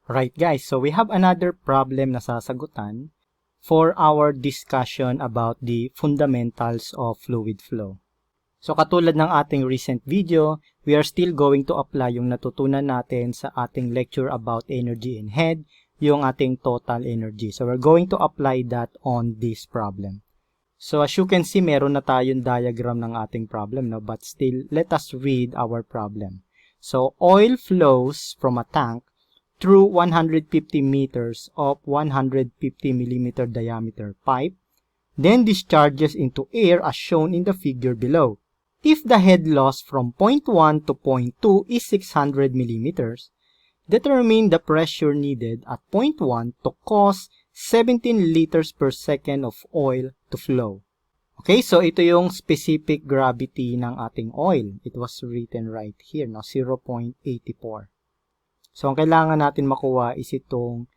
Right guys, so we have another problem na sasagutan for our discussion about the fundamentals of fluid flow. So katulad ng ating recent video, we are still going to apply yung natutunan natin sa ating lecture about energy in head, yung ating total energy. So we're going to apply that on this problem. So as you can see, meron na tayong diagram ng ating problem, no? But still, let us read our problem. So oil flows from a tank through 150 meters of 150 millimeter diameter pipe, then discharges into air as shown in the figure below. If the head loss from point 1 to point 2 is 600 millimeters, determine the pressure needed at point 1 to cause 17 liters per second of oil to flow. Okay, so ito yung specific gravity ng ating oil. It was written right here, no? 0.84. So, ang kailangan natin makuha is itong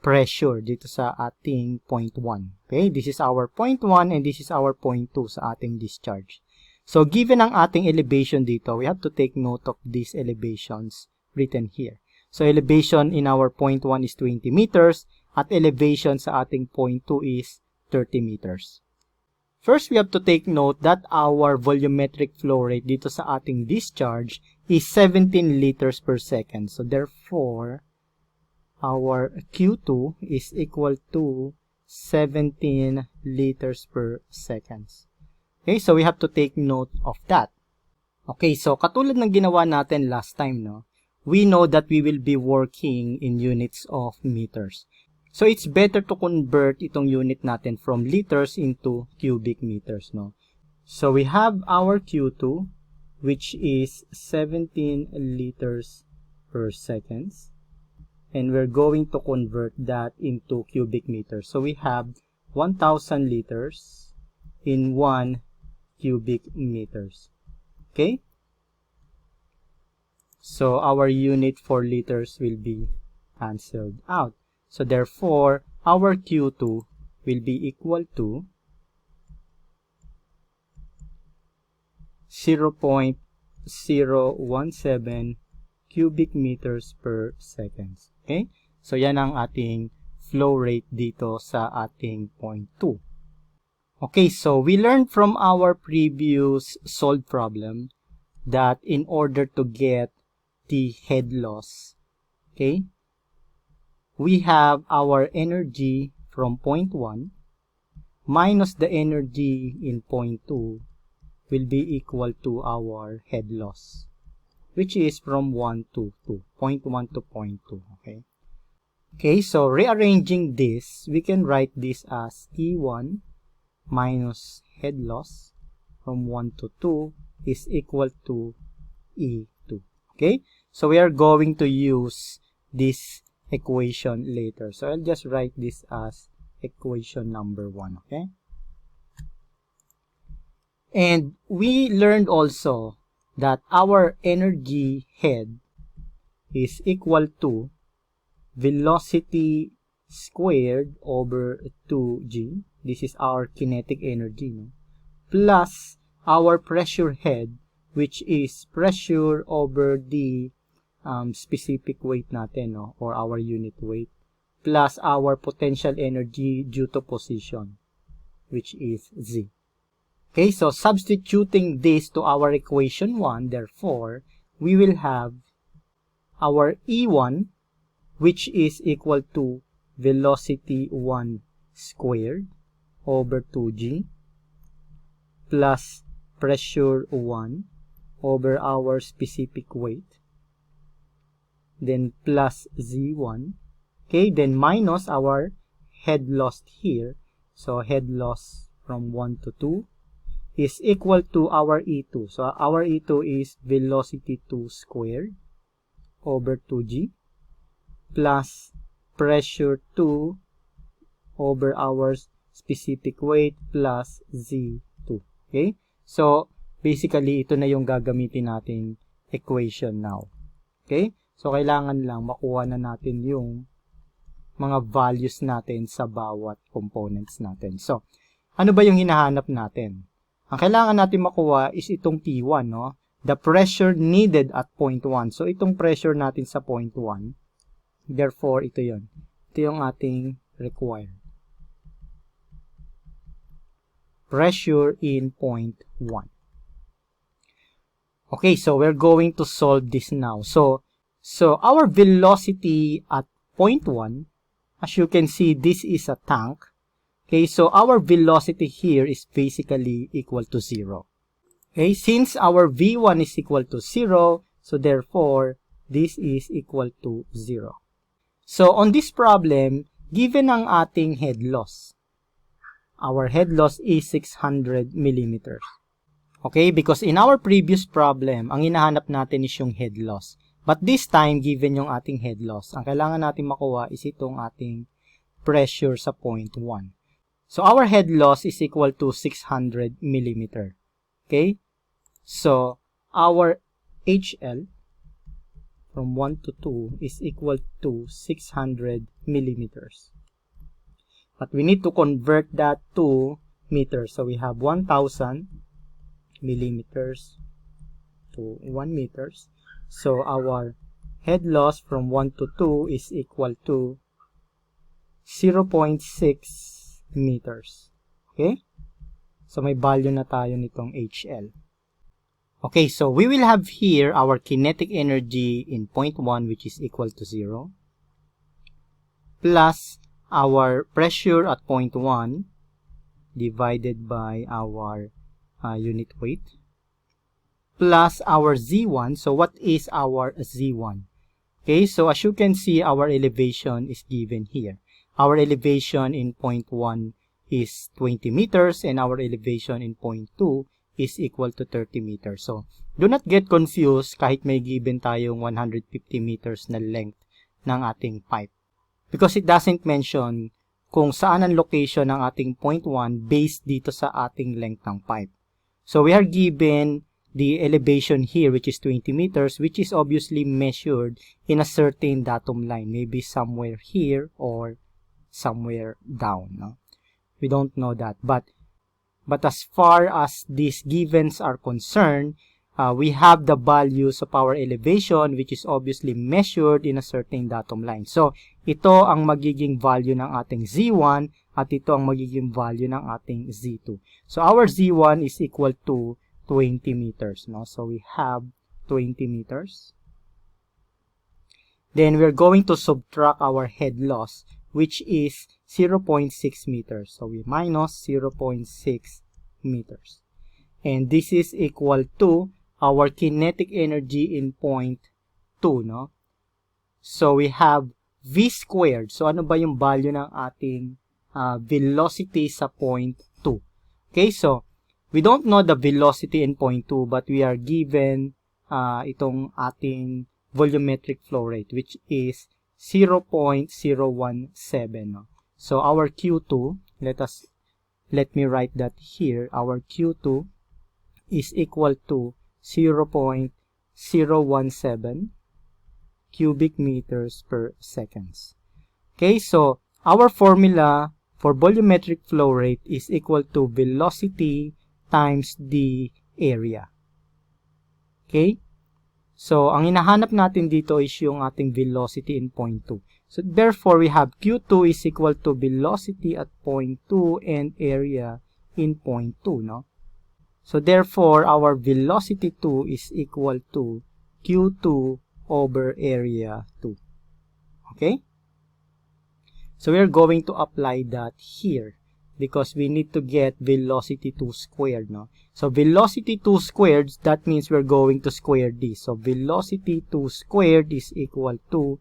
pressure dito sa ating point 1. Okay, this is our point 1 and this is our point 2 sa ating discharge. So, given ang ating elevation dito, we have to take note of these elevations written here. So, elevation in our point 1 is 20 meters at elevation sa ating point 2 is 30 meters. First, we have to take note that our volumetric flow rate dito sa ating discharge is 17 liters per second. So, therefore, our Q2 is equal to 17 liters per second. Okay, so we have to take note of that. Okay, so katulad ng ginawa natin last time, no? We know that we will be working in units of meters. So, it's better to convert itong unit natin from liters into cubic meters, no? So, we have our Q2, which is 17 liters per second. And we're going to convert that into cubic meters. So, we have 1,000 liters in 1 cubic meters. Okay? So, our unit for liters will be cancelled out. So, therefore, our Q2 will be equal to 0.017 cubic meters per second. Okay? So, yan ang ating flow rate dito sa ating point 2. Okay, so we learned from our previous solved problem that in order to get the head loss, okay, we have our energy from point 1 minus the energy in point 2 will be equal to our head loss, which is from 1 to 2, point 1 to point 2, okay? Okay, so rearranging this, we can write this as E1 minus head loss from 1 to 2 is equal to E2, okay? So we are going to use this equation later. So I'll just write this as equation number 1, okay? And we learned also that our energy head is equal to velocity squared over 2g. This is our kinetic energy, no? Plus our pressure head, which is pressure over the specific weight natin, no? Or our unit weight, plus our potential energy due to position, which is Z. Okay, so substituting this to our equation 1, therefore, we will have our E1, which is equal to velocity 1 squared over 2g, plus pressure 1 over our specific weight, then plus Z1, okay, then minus our head loss here. So head loss from 1 to 2 is equal to our E2. So our E2 is velocity 2 squared over 2g plus pressure 2 over our specific weight plus Z2. Okay? So basically, ito na yung gagamitin nating equation now. Okay? So, kailangan lang makuha na natin yung mga values natin sa bawat components natin. So, ano ba yung hinahanap natin? Ang kailangan natin makuha is itong P1, no? The pressure needed at point 1. So, itong pressure natin sa point 1, Therefore, ito yun. Ito yung ating required. Pressure in point 1. Okay, so we're going to solve this now. So our velocity at point 1, as you can see, this is a tank. Okay, so our velocity here is basically equal to 0. Okay, since our V1 is equal to 0, so therefore, this is equal to 0. So on this problem, given ang ating head loss, our head loss is 600 millimeters. Okay, because in our previous problem, ang hinahanap natin is yung head loss. But this time, given yung ating head loss, ang kailangan natin makuha is itong ating pressure sa point 1. So our head loss is equal to 600 millimeter. Okay? So our HL from 1 to 2 is equal to 600 millimeters. But we need to convert that to meters. So we have 1,000 millimeters to 1 meters. So our head loss from 1 to 2 is equal to 0.6 meters. Okay? So may value na tayo nitong HL. Okay, so we will have here our kinetic energy in point 1, which is equal to 0, plus our pressure at point 1 divided by our unit weight, plus our Z1. So what is our Z1? Okay, so as you can see, our elevation is given here. Our elevation in point 1 is 20 meters and our elevation in point 2 is equal to 30 meters. So, do not get confused kahit may given tayong 150 meters na length ng ating pipe. Because it doesn't mention kung saan ang location ng ating point 1 based dito sa ating length ng pipe. So, we are given the elevation here, which is 20 meters, which is obviously measured in a certain datum line. Maybe somewhere here or somewhere down. No? We don't know that. But as far as these givens are concerned, we have the values of our elevation, which is obviously measured in a certain datum line. So, ito ang magiging value ng ating Z1 at ito ang magiging value ng ating Z2. So, our Z1 is equal to 20 meters. No? So, we have 20 meters. Then, we're going to subtract our head loss, which is 0.6 meters. So, we minus 0.6 meters. And this is equal to our kinetic energy in point 2, no? So, we have V squared. So, ano ba yung value ng ating velocity sa point 2? Okay, so, we don't know the velocity in point 2, but we are given itong ating volumetric flow rate, which is 0.017. No? So, our Q2, let me write that here. Our Q2 is equal to 0.017 cubic meters per seconds. Okay, so our formula for volumetric flow rate is equal to velocity times the area. Okay? So, ang hinahanap natin dito is yung ating velocity in point 2. So, therefore, we have Q2 is equal to velocity at point 2 and area in point 2, no? So, therefore, our velocity 2 is equal to Q2 over area 2. Okay? So, we're going to apply that here because we need to get velocity 2 squared, no? So, velocity 2 squared, that means we're going to square this. So, velocity 2 squared is equal to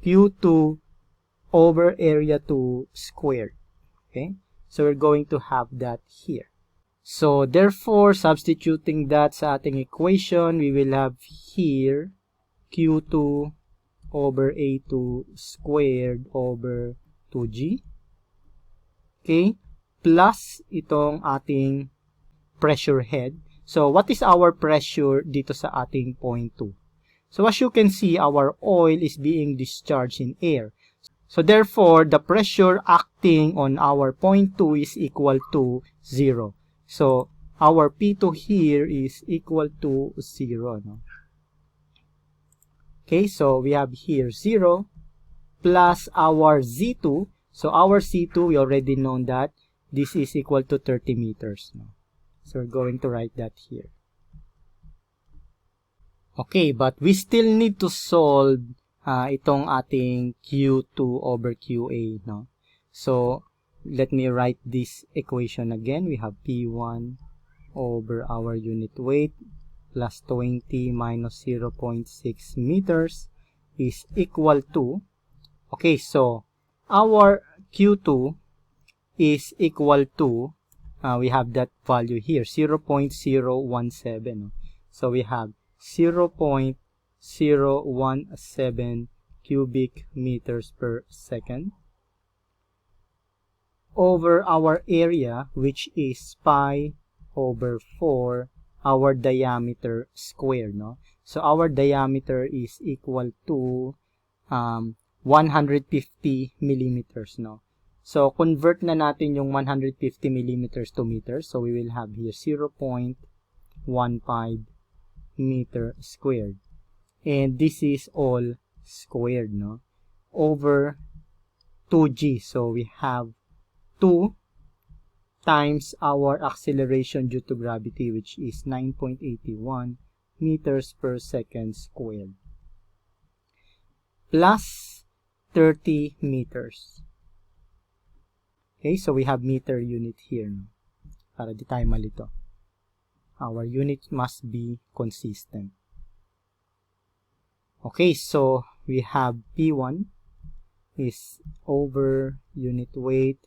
Q2 over area 2 squared. Okay? So, we're going to have that here. So, therefore, substituting that sa ating equation, we will have here Q2 over A2 squared over 2G. Okay? Plus itong ating pressure head. So, what is our pressure dito sa ating point 2? So, as you can see, our oil is being discharged in air. So, therefore, the pressure acting on our point 2 is equal to 0. So, our P2 here is equal to 0. No? Okay, so we have here 0. plus our Z2. So our C2, we already know that this is equal to 30 meters. No? So we're going to write that here. Okay, but we still need to solve itong ating Q2 over QA. No? So let me write this equation again. We have P1 over our unit weight plus 20 minus 0.6 meters is equal to, okay, so our Q2 is equal to, we have that value here, 0.017. So we have 0.017 cubic meters per second over our area, which is pi over 4 our diameter squared, no? So our diameter is equal to 150 millimeters, no? So convert na natin yung 150 millimeters to meters. So we will have here 0.15 meter squared. And this is all squared, no? Over 2g. So we have 2 times our acceleration due to gravity, which is 9.81 meters per second squared, plus 30 meters. Okay, so we have meter unit here, no? Para di tayo malito. Our unit must be consistent. Okay, so we have P1 is over unit weight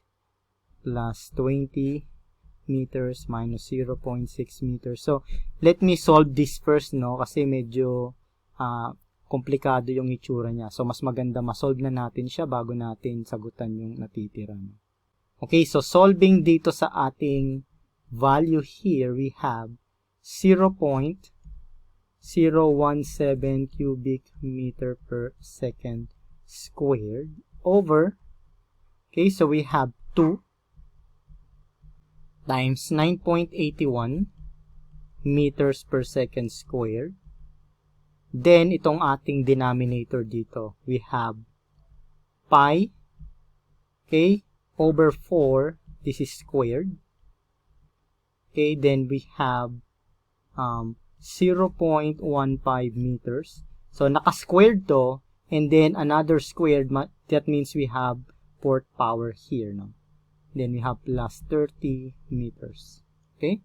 plus 20 meters minus 0.6 meters. So, let me solve this first, no? Kasi medyo komplikado yung itsura niya. So, mas maganda masolve na natin siya bago natin sagutan yung natitira, no? Okay, so solving dito sa ating value here, we have 0.017 cubic meter per second squared over, okay, so we have 2 times 9.81 meters per second squared. Then, itong ating denominator dito, we have pi, okay, over 4, this is squared. Okay, then we have 0.15 meters. So, naka-squared to, and then another squared, that means we have 4th power here, no? Then we have plus 30 meters. Okay?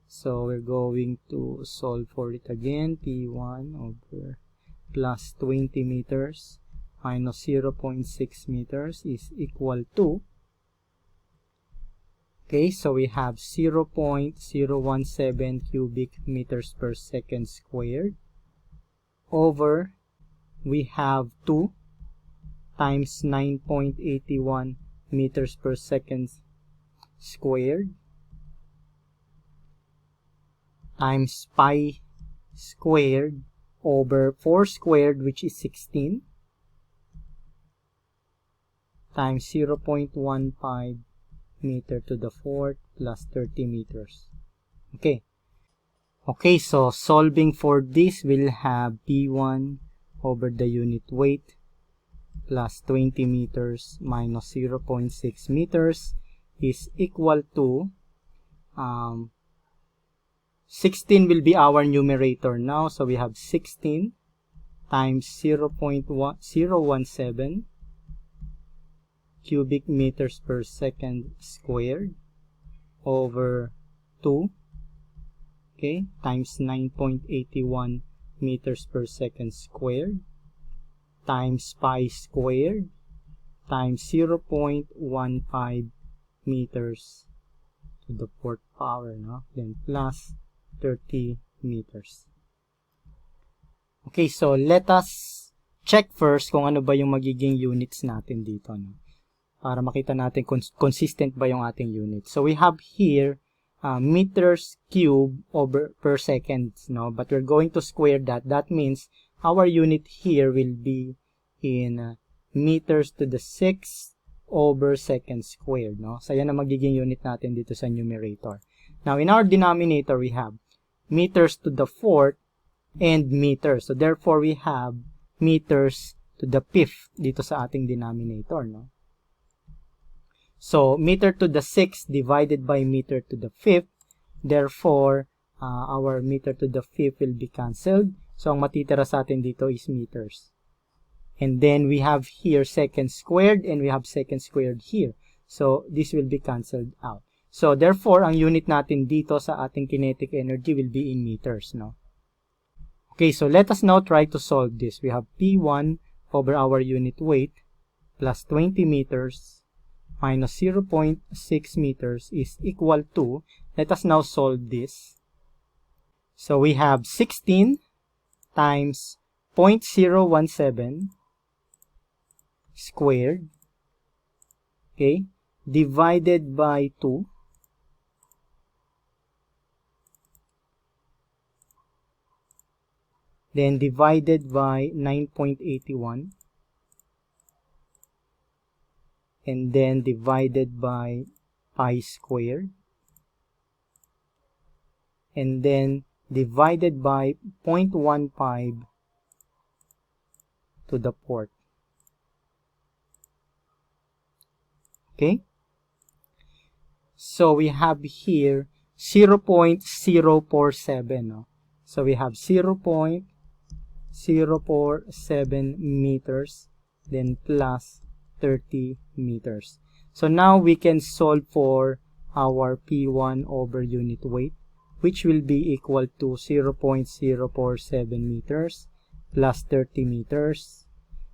So, we're going to solve for it again. P1 over plus 20 meters minus 0.6 meters is equal to, okay, so we have 0.017 cubic meters per second squared over, we have 2 times 9.81 meters per second squared times pi squared over 4 squared, which is 16, times 0.15 meter to the 4th plus 30 meters. Okay. Okay, so solving for this, we'll have P1 over the unit weight plus 20 meters minus 0.6 meters is equal to 16 will be our numerator now. So we have 16 times 0.017 cubic meters per second squared over 2, okay, times 9.81 meters per second squared times pi squared times 0.15 meters to the 4th power, no? Then plus 30 meters. Okay, so let us check first kung ano ba yung magiging units natin dito, no? Para makita natin consistent ba yung ating unit. So we have here meters cube over per second, no? But we're going to square that. That means our unit here will be in meters to the 6th over second squared, no? So yan ang magiging unit natin dito sa numerator. Now in our denominator we have meters to the 4th and meters. So therefore we have meters to the 5th dito sa ating denominator, no? So, meter to the 6th divided by meter to the 5th. Therefore, our meter to the 5th will be cancelled. So, ang matitira sa atin dito is meters. And then, we have here second squared and we have second squared here. So, this will be cancelled out. So, therefore, ang unit natin dito sa ating kinetic energy will be in meters, no? Okay, so let us now try to solve this. We have P1 over our unit weight plus 20 meters minus 0.6 meters is equal to, let us now solve this. So we have 16 times 0.017 squared, okay, divided by 2. Then divided by 9.81. And then divided by pi squared. And then divided by 0.15 to the 4th. Okay? So we have here 0.047. No? So we have 0.047 meters, then plus 30 meters. So now we can solve for our P1 over unit weight, which will be equal to 0.047 meters plus 30 meters,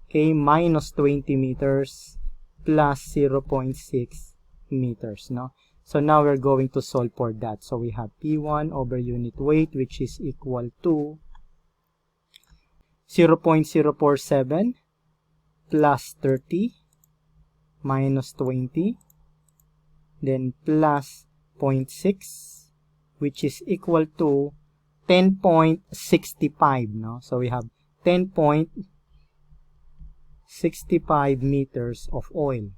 okay, minus 20 meters plus 0.6 meters, no? So now we're going to solve for that. So we have P1 over unit weight, which is equal to 0.047 plus 30 minus 20, then plus 0.6, which is equal to 10.65, no? So we have 10.65 meters of oil.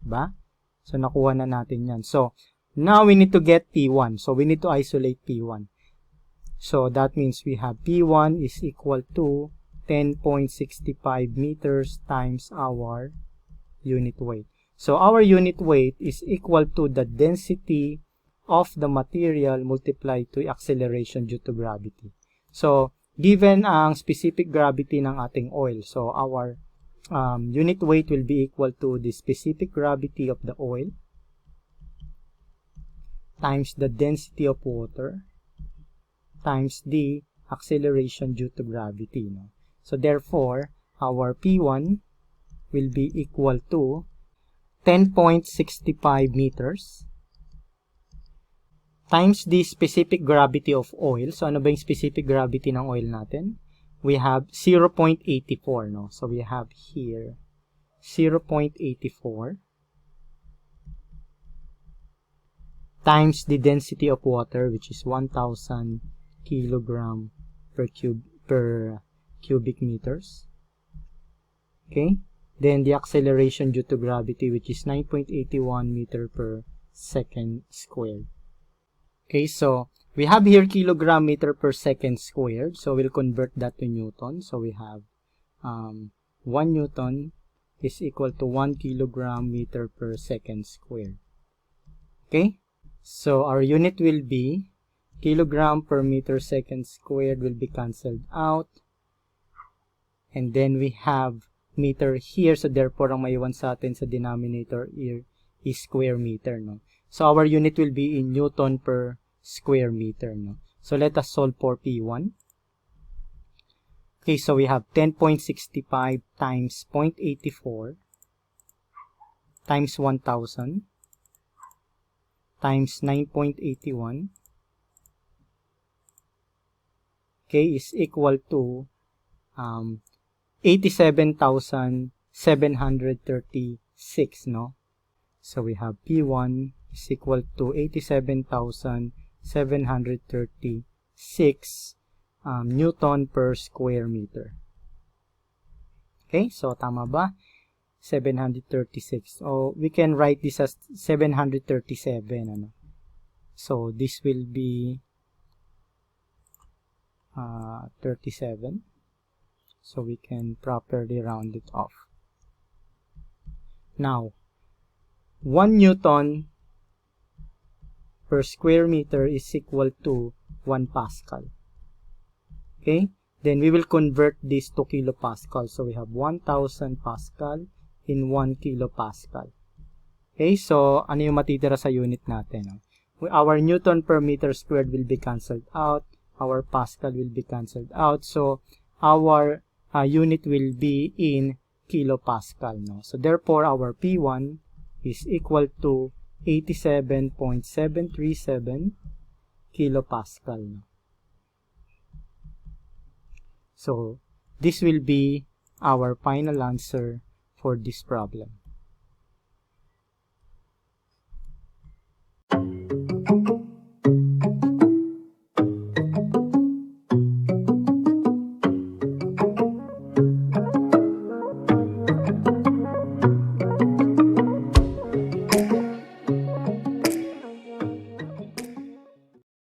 Diba? So nakuha na natin yan. So now we need to get P1. So we need to isolate P1. So that means we have P1 is equal to 10.65 meters times our unit weight. So our unit weight is equal to the density of the material multiplied to acceleration due to gravity. So given ang specific gravity ng ating oil, so our unit weight will be equal to the specific gravity of the oil times the density of water times the acceleration due to gravity, no? So therefore, our P1 will be equal to 10.65 meters times the specific gravity of oil. So ano ba yung specific gravity ng oil natin? We have 0.84, no? So we have here 0.84 times the density of water, which is 1,000 kilogram per cubic meters. Okay? Then the acceleration due to gravity, which is 9.81 meter per second squared. Okay, so we have here kilogram meter per second squared. So we'll convert that to Newton. So we have 1 Newton is equal to 1 kilogram meter per second squared. Okay, so our unit will be kilogram per meter second squared will be cancelled out. And then we have meter here. So therefore, ang maiwan sa atin sa denominator here is square meter, no? So our unit will be in Newton per square meter, no? So let us solve for P1. Okay, so we have 10.65 times 0.84 times 1,000 times 9.81, okay, is equal to 87,736, no? So we have P1 is equal to 87,736 Newton per square meter. Okay, so tama ba? 736. Oh, we can write this as 737. Ano? So this will be 37. So we can properly round it off. Now, 1 Newton per square meter is equal to 1 Pascal. Okay? Then we will convert this to kilopascal. So we have 1,000 Pascal in 1 kilopascal. Okay? So, ano yung matitira sa unit natin? Our Newton per meter squared will be cancelled out. Our Pascal will be cancelled out. So, our unit will be in kilopascal. No? So, therefore, our P1 is equal to 87.737 kilopascal. No? So, this will be our final answer for this problem.